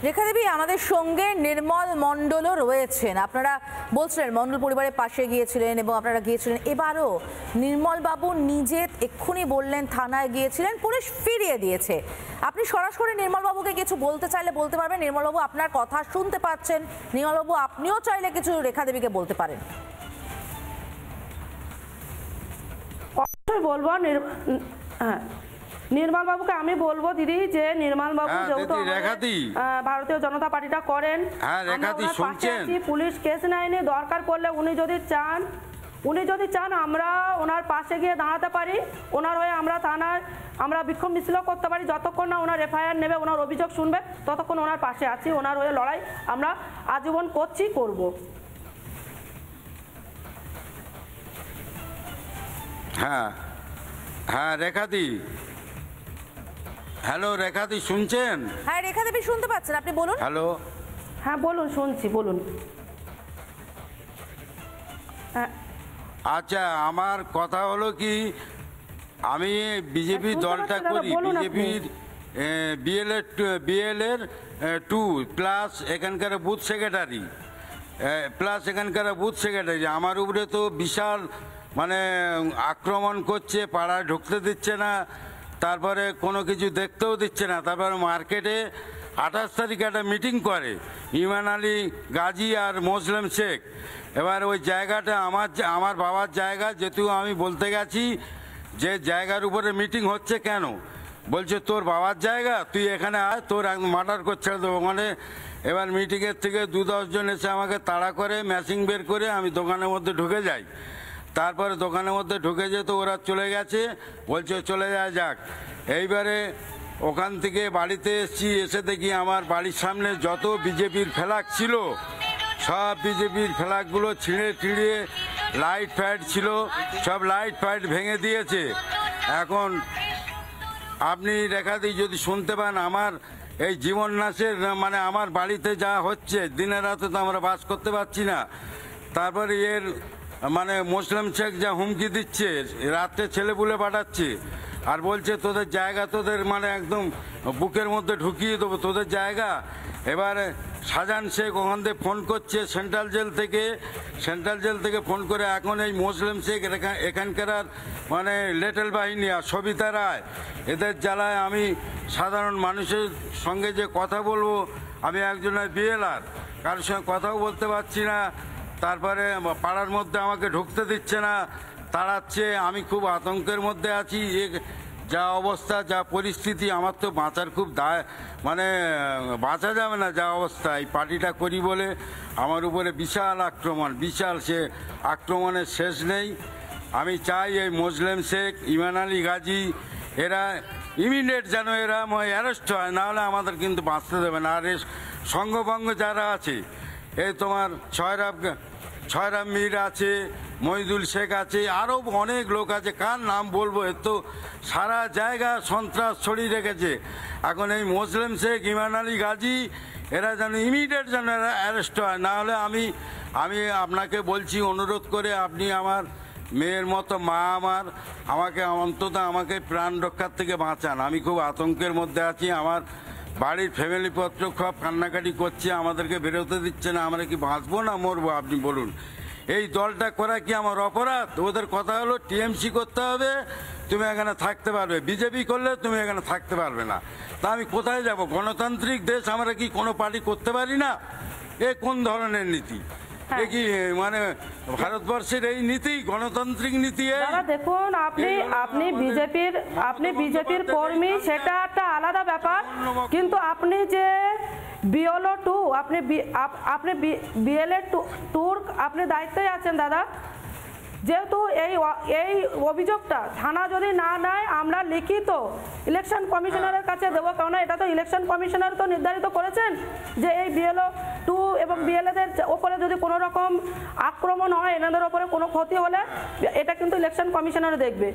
রেখা দেবী, আমাদের সঙ্গে নির্মল মণ্ডলও রয়েছেন। আপনারা বলছিলেন মণ্ডল পরিবারের পাশে গিয়েছিলেন এবং আপনারা গিয়েছিলেন। এবারও নির্মল বাবু নিজে এক্ষুনি বললেন থানায় গিয়েছিলেন, পুলিশ ফিরিয়ে দিয়েছে। আপনি সরাসরি নির্মল বাবুকে কিছু বলতে চাইলে বলতে পারবেন। নির্মল বাবু আপনার কথা শুনতে পাচ্ছেন। নির্মল বাবু আপনিও চাইলে কিছু রেখা দেবীকে বলতে পারেন। বলবো হ্যাঁ, নির্মল বাবুকে আমি বলবো দিদি যে নির্মল বাবু যেহেতু ভারতীয় জনতা পার্টিটা করেন, পুলিশ কেস নেয়নি, দরকার পড়লে উনি যদি চান আমরা ওনার পাশে গিয়ে দাঁড়াতে পারি, ওনার হয়ে আমরা থানায় আমরা বিক্ষোভ মিছিলও করতে পারি। যতক্ষণ না ওনার এফআইআর নেবে, ওনার অভিযোগ শুনবে, ততক্ষণ ওনার পাশে আছি। ওনার হয়ে লড়াই আমরা আজীবন করব। হ্যাঁ হ্যাঁ রেখাদি, হ্যালো রেখাদি শুনছেন? হ্যাঁ রেখা দেবী শুনতে পাচ্ছেন, আপনি বলুন। হ্যালো, হ্যাঁ বলুন, শুনছি, বলুন। আচ্ছা, আমার কথা হলো কি, আমি বিজেপি দলটা করি, বিজেপির বিএলএর 2 প্লাস এখানকার বুথ সেক্রেটারি আমার উপরে তো বিশাল মানে আক্রমণ করছে, পাড়ায় ঢুকতে দিচ্ছে না, তারপরে কোনো কিছু দেখতেও দিচ্ছে না। তারপরে মার্কেটে 28 তারিখে একটা মিটিং করে ইমান আলী গাজী আর মোসলেম শেখ। এবার ওই জায়গাটা আমার বাবার জায়গা, যেহেতু আমি বলতে গেছি যে জায়গার উপরে মিটিং হচ্ছে কেন, বলছে তোর বাবার জায়গা, তুই এখানে আয়, তোর মার্ডার করছে ওখানে। এবার মিটিংয়ের থেকে 2-10 জন এসে আমাকে তাড়া করে, ম্যাচিং বের করে আমি দোকানের মধ্যে ঢুকে যাই। তারপরে দোকানের মধ্যে ঢুকে যেত, ওরা চলে গেছে, বলছে চলে যাক। এইবারে ওখান থেকে বাড়িতে এসে দেখি আমার বাড়ির সামনে যত বিজেপির ফ্ল্যাগ ছিল, সব বিজেপির ফ্ল্যাগগুলো ছিঁড়ে লাইট ফাইট ছিল, সব লাইট ফাইট ভেঙে দিয়েছে। এখন আপনি রেখাদি যদি শুনতে পান, আমার এই জীবন নাশের মানে আমার বাড়িতে যা হচ্ছে, দিনের রাতে তো আমরা বাস করতে পারছি না। তারপরে এর মানে মুসলিম শেখ যা হুমকি দিচ্ছে, রাত্রে ছেলেপুলে পাঠাচ্ছে আর বলছে তোদের জায়গা, তোদের মানে একদম বুকের মধ্যে ঢুকিয়ে দেবো তোদের জায়গা। এবারে শাহজাহান শেখ ওখান থেকে ফোন করছে সেন্ট্রাল জেল থেকে ফোন করে, এখন এই মুসলিম শেখ এখানকার মানে লেটেল বাহিনী আর সবিতা রায়, এদের জ্বালায় আমি সাধারণ মানুষের সঙ্গে যে কথা বলবো, আমি একজনের বিএলআর, কারোর সঙ্গে কথাও বলতে পারছি না। তারপরে পাড়ার মধ্যে আমাকে ঢুকতে দিচ্ছে না, তাড়াচ্ছে। আমি খুব আতঙ্কের মধ্যে আছি। যা অবস্থা, যা পরিস্থিতি, আমার তো বাঁচার খুব মানে বাঁচা যাবে না যা অবস্থা। এই পার্টিটা করি বলে আমার উপরে বিশাল আক্রমণ, সে আক্রমণের শেষ নেই। আমি চাই এই মুসলিম শেখ, ইমান আলী গাজী এরা ইমিডিয়েট যেন এরা অ্যারেস্ট হয়, নাহলে আমাদের কিন্তু বাঁচতে দেবে না। আর এর সঙ্গভঙ্গ যারা আছে, এই তোমার ছয়রাব মীর আছে, মহিদুল শেখ আছে, আরও অনেক লোক আছে, কার নাম বলবো, এর তো সারা জায়গা সন্ত্রাস ছড়িয়ে রেখেছে। এখন এই মুসলিম শেখ, ইমান আলী গাজী এরা যেন ইমিডিয়েট যেন এরা অ্যারেস্ট হয়, নাহলে আমি আপনাকে বলছি অনুরোধ করে, আপনি আমার মেয়ের মতো মা, আমাকে অন্তত আমাকে প্রাণ রক্ষার থেকে বাঁচান। আমি খুব আতঙ্কের মধ্যে আছি। আমার বাড়ির ফ্যামিলি পত্র সব কান্নাকাটি করছে, আমাদেরকে বেরোতে দিচ্ছে না। আমরা কি বাঁচবো না মরবো আপনি বলুন? এই দলটা করা কি আমার অপরাধ? ওদের কথা হলো টিএমসি করতে হবে, তুমি এখানে থাকতে পারবে, বিজেপি করলে তুমি এখানে থাকতে পারবে না। তা আমি কোথায় যাব? গণতান্ত্রিক দেশ, আমরা কি কোনো পার্টি করতে পারি না? এ কোন ধরনের নীতি? এ কি মানে ভারতবর্ষের এই নীতি, গণতান্ত্রিক নীতি? দেখুন, আপনি বিজেপির কর্মী, সেটা একটা আলাদা ব্যাপার, কিন্তু আপনি যে বিএলও 2 আপনি বিএলএ 2 আপনি দায়িত্বে আছেন দাদা। যেহেতু এই অভিযোগটা থানা যদি না নেয়, আমরা লিখিত ইলেকশন কমিশনারের কাছে দেবো, কারণ এটা তো ইলেকশন কমিশনার তো নির্ধারিত করেছেন যে এই বিএলও 2 এবং বিএলএদের ওপরে যদি কোনো রকম আক্রমণ হয়, এনাদের ওপরে কোনো ক্ষতি হলে এটা কিন্তু ইলেকশন কমিশনার দেখবে।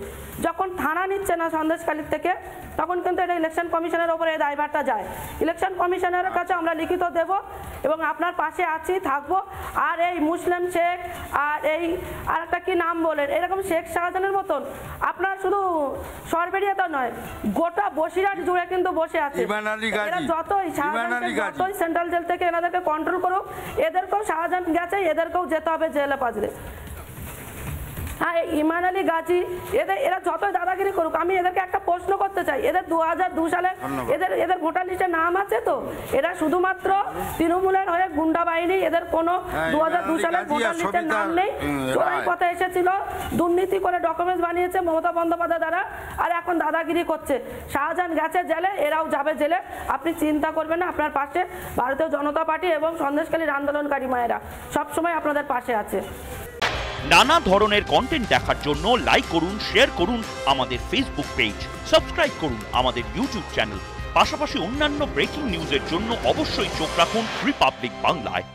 যখন থানা নিচ্ছে না সন্দেশখালীর থেকে, তখন কিন্তু এটা ইলেকশন কমিশনের ওপরে এই দায়ভারটা যায়। ইলেকশন কমিশনারের কাছে আমরা লিখিত দেব এবং আপনার পাশে আছি, থাকবো। আর এই মুসলিম শেখ আর একটা কি কি নাম বলেন, এরকম শেখ শাহজাহানের মতন আপনার শুধু সরবেরিয়া তো নয়, গোটা বসিরহাট জুড়ে কিন্তু বসে আছে। ইমান আলী গাজী, এরা যতই যতই সেন্ট্রাল জেল থেকে এনাদেরকে কন্ট্রোল করুক, এদেরকেও শাহজাহান গেছে, এদেরকেও যেতে হবে জেলে পাজরে। হ্যাঁ, ইমান আলী গাজী এরা যতই দাদাগিরি করুক, আমি এদেরকে একটা প্রশ্ন করতে চাই, এদের 2002 সালে এদের ভোটার লিস্টে নাম আছে তো? এরা শুধুমাত্র তৃণমূলের হয়ে গুন্ডা বাহিনী, এদের কোনো 2002 সালে ভোটার লিস্টে নাম নেই। চোরাই পথে এসেছিল, দুর্নীতি করে ডকুমেন্টস বানিয়েছে মমতা বন্দ্যোপাধ্যায় দ্বারা, আর এখন দাদাগিরি করছে। শাহজাহান গেছে জেলে, এরাও যাবে জেলে। আপনি চিন্তা করবেন না, আপনার পাশে ভারতীয় জনতা পার্টি এবং সন্দেশখালীর আন্দোলনকারী মায়েরা সবসময় আপনাদের পাশে আছে। নানা ধরনের কন্টেন্ট দেখার জন্য লাইক করুন, শেয়ার করুন আমাদের ফেসবুক পেজ, সাবস্ক্রাইব করুন আমাদের ইউটিউব চ্যানেল। পাশাপাশি অন্যান্য ব্রেকিং নিউজের জন্য অবশ্যই চোখ রাখুন রিপাবলিক বাংলায়।